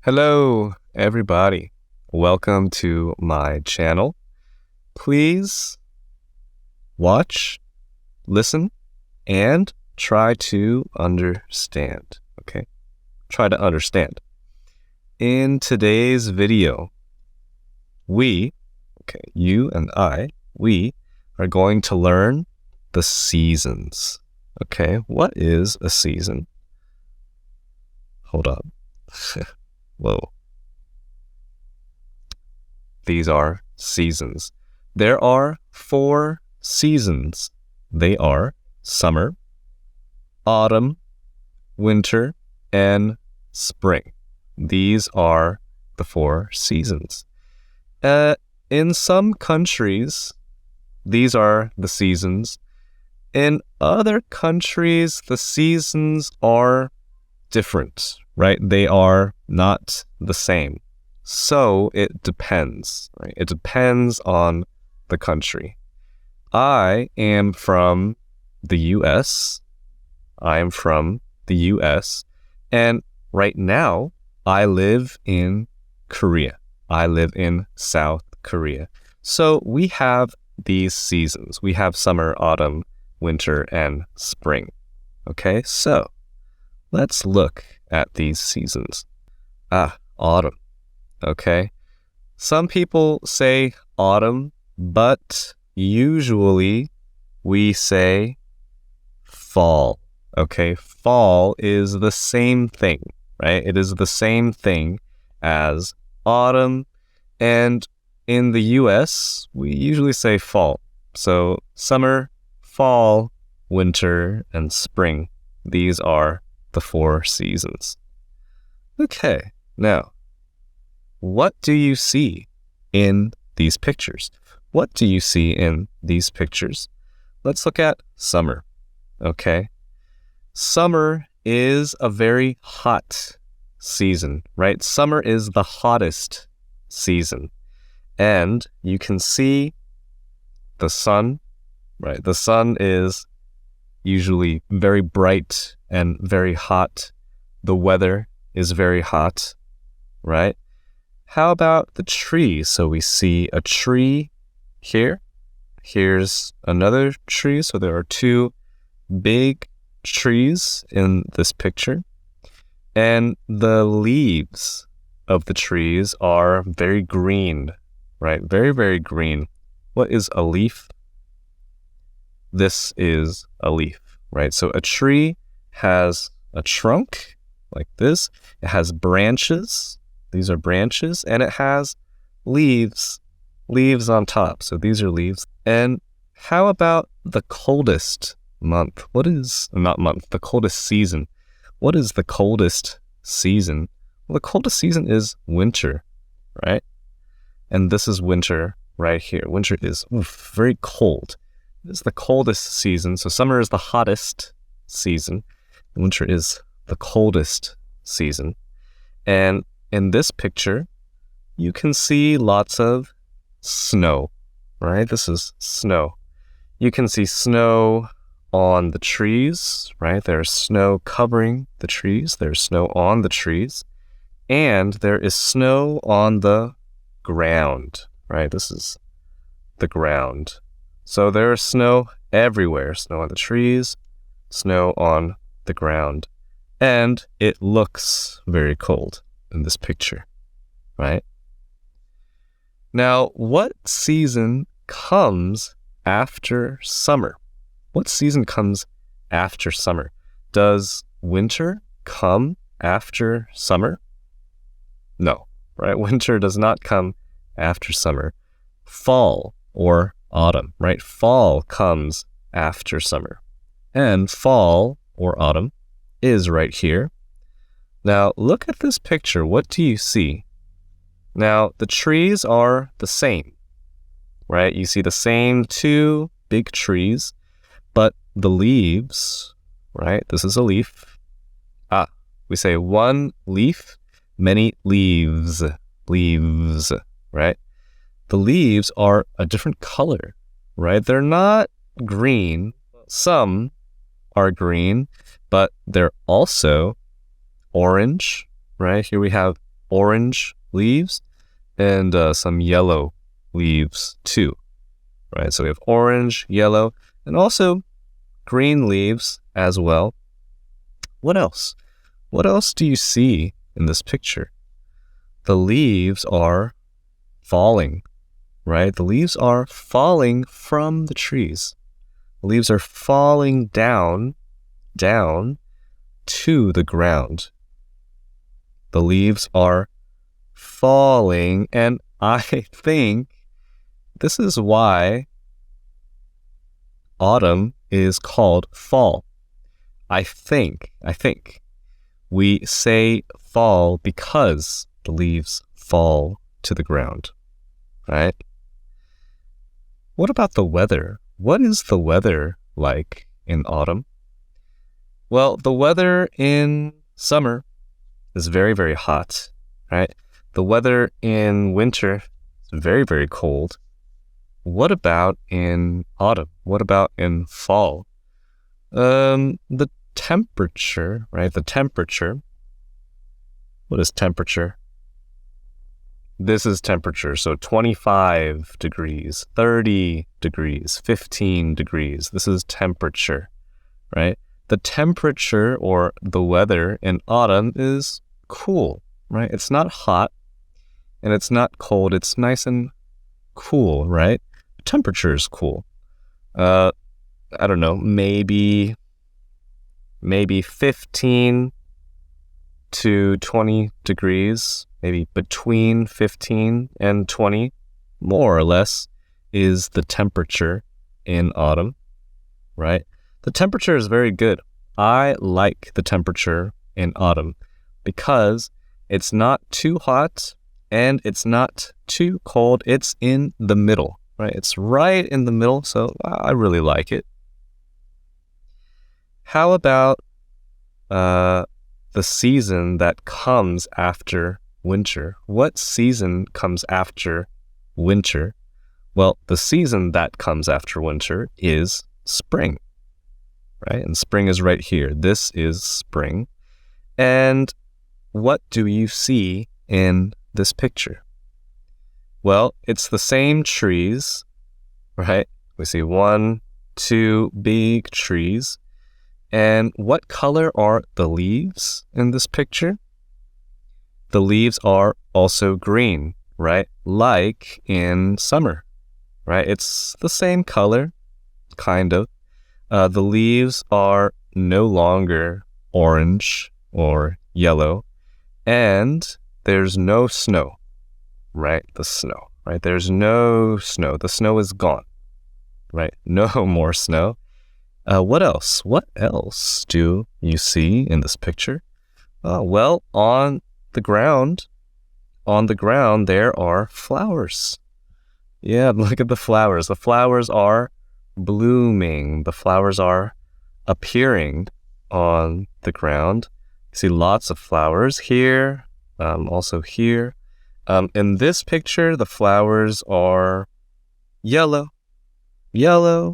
Hello, everybody. Welcome to my channel. Please watch, listen, and try to understand. Okay? Try to understand. In today's video, you and I, we are going to learn the seasons. Okay? What is a season? Hold on. Whoa. These are seasons. There are 4 seasons. They are summer, autumn, winter, and spring. These are the 4 seasons. In some countries, these are the seasons. In other countries, the seasons are different, right? They are not the same. So it depends, right? It depends on the country. I am from the US. And right now I live in Korea. I live in South Korea. So we have these seasons. We have summer, autumn, winter, and spring. Okay, so let's look at these seasons. Autumn. Okay. Some people say autumn, but usually we say fall. Okay. Fall is the same thing, right? It is the same thing as autumn. And in the US, we usually say fall. So summer, fall, winter, and spring. These are the 4 seasons. Okay. Now, what do you see in these pictures? What do you see in these pictures? Let's look at summer, okay? Summer is a very hot season, right? Summer is the hottest season. And you can see the sun, right? The sun is usually very bright and very hot. The weather is very hot, right? How about the trees? So we see a tree here. Here's another tree. So there are 2 big trees in this picture. And the leaves of the trees are very green, right? Very, very green. What is a leaf? This is a leaf, right? So a tree has a trunk like this. It has branches. These are branches, and it has leaves on top. So these are leaves. And how about the coldest month? The coldest season. What is the coldest season? Well, the coldest season is winter, right? And this is winter right here. Winter is very cold. This is the coldest season. So summer is the hottest season. Winter is the coldest season. And in this picture, you can see lots of snow, right? This is snow. You can see snow on the trees, right? There's snow covering the trees. There's snow on the trees. And there is snow on the ground, right? This is the ground. So there is snow everywhere. Snow on the trees, snow on the ground. And it looks very cold in this picture, right? Now, what season comes after summer? What season comes after summer? Does winter come after summer? No, right? Winter does not come after summer. Fall or autumn, right? Fall comes after summer. And fall or autumn is right here. Now, look at this picture. What do you see? Now, the trees are the same, right? You see the same 2 big trees, but the leaves, right? This is a leaf. We say 1 leaf, many leaves, right? The leaves are a different color, right? They're not green. Some are green, but they're also orange, right? Here we have orange leaves and some yellow leaves too, right? So we have orange, yellow, and also green leaves as well. What else? What else do you see in this picture? The leaves are falling, right? The leaves are falling from the trees. The leaves are falling down to the ground. The leaves are falling, and I think this is why autumn is called fall. I think we say fall because the leaves fall to the ground, right? What about the weather? What is the weather like in autumn? Well, the weather in summer is very, very hot, right? The weather in winter is very, very cold. What about in autumn? What about in fall? The temperature, right? The temperature. What is temperature? This is temperature. So 25 degrees, 30 degrees, 15 degrees. This is temperature, right? The temperature or the weather in autumn is cool, right? It's not hot and it's not cold. It's nice and cool, right? Temperature is cool. I don't know, maybe 15 to 20 degrees, maybe between 15 and 20, more or less, is the temperature in autumn, right? The temperature is very good. I like the temperature in autumn because it's not too hot and it's not too cold. It's in the middle, right? It's right in the middle, so I really like it. How about the season that comes after winter? What season comes after winter? Well, the season that comes after winter is spring, right? And spring is right here. This is spring. And what do you see in this picture? Well, it's the same trees, right? We see 1, 2 big trees. And what color are the leaves in this picture? The leaves are also green, right? Like in summer, right? It's the same color, kind of. The leaves are no longer orange or yellow, and there's no snow, right? The snow, right? There's no snow. The snow is gone, right? No more snow. What else? What else do you see in this picture? Well, on the ground, there are flowers. Yeah, look at the flowers. The flowers are blooming. The flowers are appearing on the ground. You see lots of flowers here, also here. In this picture, the flowers are yellow,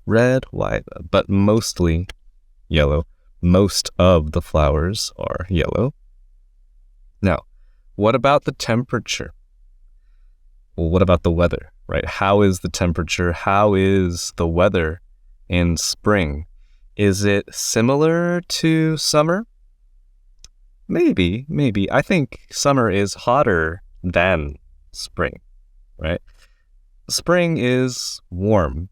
red, white, but mostly yellow. Most of the flowers are yellow. Now, what about the temperature? Well, what about the weather, right? How is the temperature? How is the weather in spring? Is it similar to summer? Maybe. I think summer is hotter than spring, right? Spring is warm,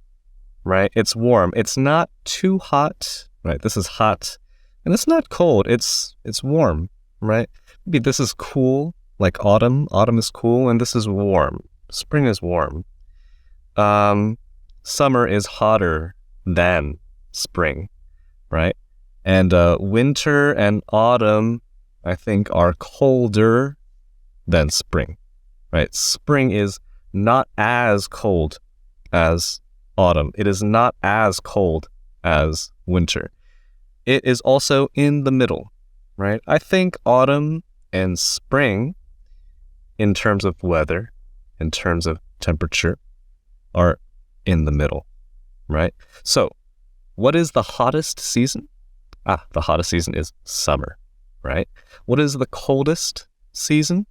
right? It's warm. It's not too hot, right? This is hot. And it's not cold. It's warm, right? Maybe this is cool, like autumn. Autumn is cool, and this is warm. Spring is warm. Summer is hotter than spring, right? And winter and autumn, I think, are colder than spring, right? Spring is not as cold as autumn. It is not as cold as winter. It is also in the middle, right? I think autumn and spring, in terms of weather, in terms of temperature, are in the middle, right? So, what is the hottest season? The hottest season is summer, right? What is the coldest season?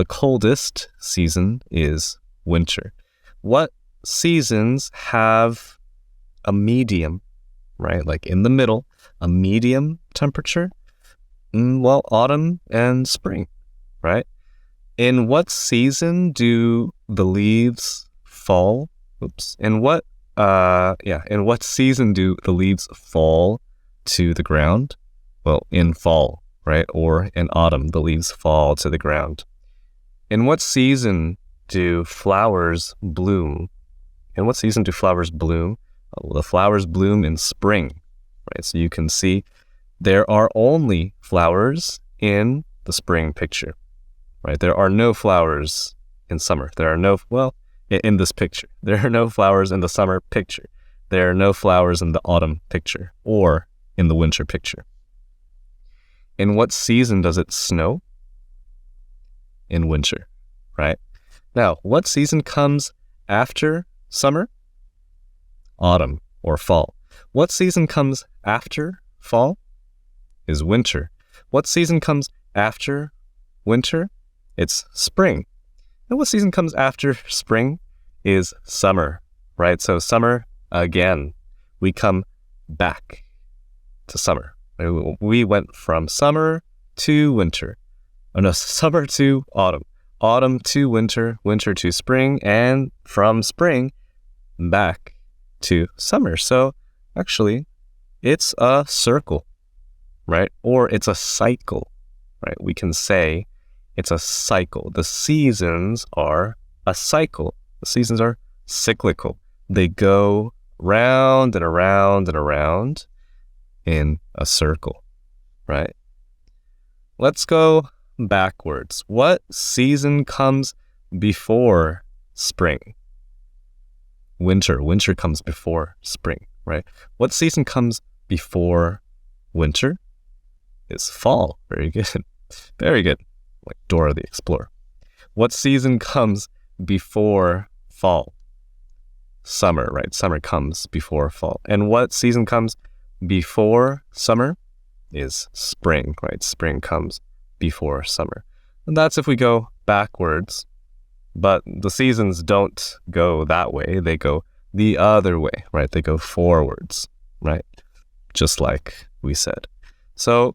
the coldest season is winter. What seasons have a medium, right? Like in the middle, a medium temperature? Well, autumn and spring, right? In what season do the leaves fall? In what season do the leaves fall to the ground? Well, in fall, right? Or in autumn, the leaves fall to the ground. In what season do flowers bloom? In what season do flowers bloom? Well, the flowers bloom in spring, right? So you can see there are only flowers in the spring picture, right? There are no flowers in summer. In this picture. There are no flowers in the summer picture. There are no flowers in the autumn picture or in the winter picture. In what season does it snow? In winter, right? Now, what season comes after summer? Autumn or fall. What season comes after fall? Is winter. What season comes after winter? It's spring. And what season comes after spring is summer, right? So summer, again, we come back to summer. We went from summer to winter. Summer to autumn. Autumn to winter, winter to spring, and from spring back to summer. So actually, it's a circle, right? Or it's a cycle, right? We can say it's a cycle. The seasons are a cycle. The seasons are cyclical. They go round and around and around in a circle, right? Let's go backwards. What season comes before spring? Winter. Winter comes before spring, right? What season comes before winter? Is fall. Very good. Very good. Like Dora the Explorer. What season comes before fall? Summer, right? Summer comes before fall. And what season comes before summer? Is spring, right? Spring comes before summer. And that's if we go backwards. But the seasons don't go that way. They go the other way, right? They go forwards, right? Just like we said. So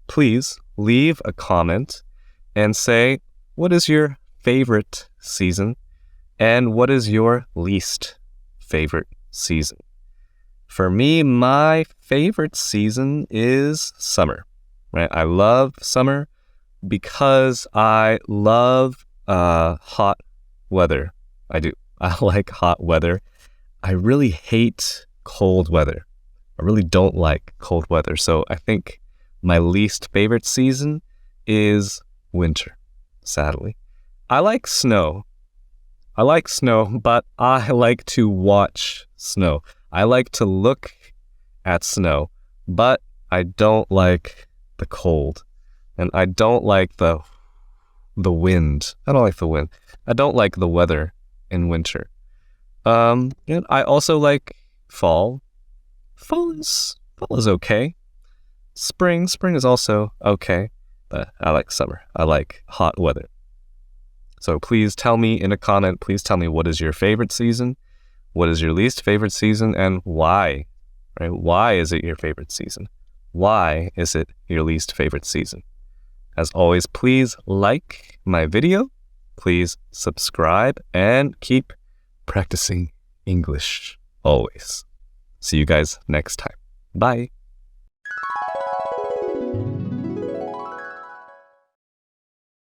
please leave a comment and say, what is your favorite season and what is your least favorite season? For me, my favorite season is summer, right? I love summer because I love hot weather. I do. I like hot weather. I really hate cold weather. I really don't like cold weather. So I think my least favorite season is winter, sadly. I like snow. But I like to watch snow. I like to look at snow, but I don't like the cold. And I don't like the wind. I don't like the wind. I don't like the weather in winter. And I also like fall. Fall is okay. Spring is also okay, but I like summer. I like hot weather. So please tell me in a comment, please tell me what is your favorite season, what is your least favorite season, and why, right? Why is it your favorite season? Why is it your least favorite season? As always, please like my video, please subscribe, and keep practicing English always. See you guys next time. Bye.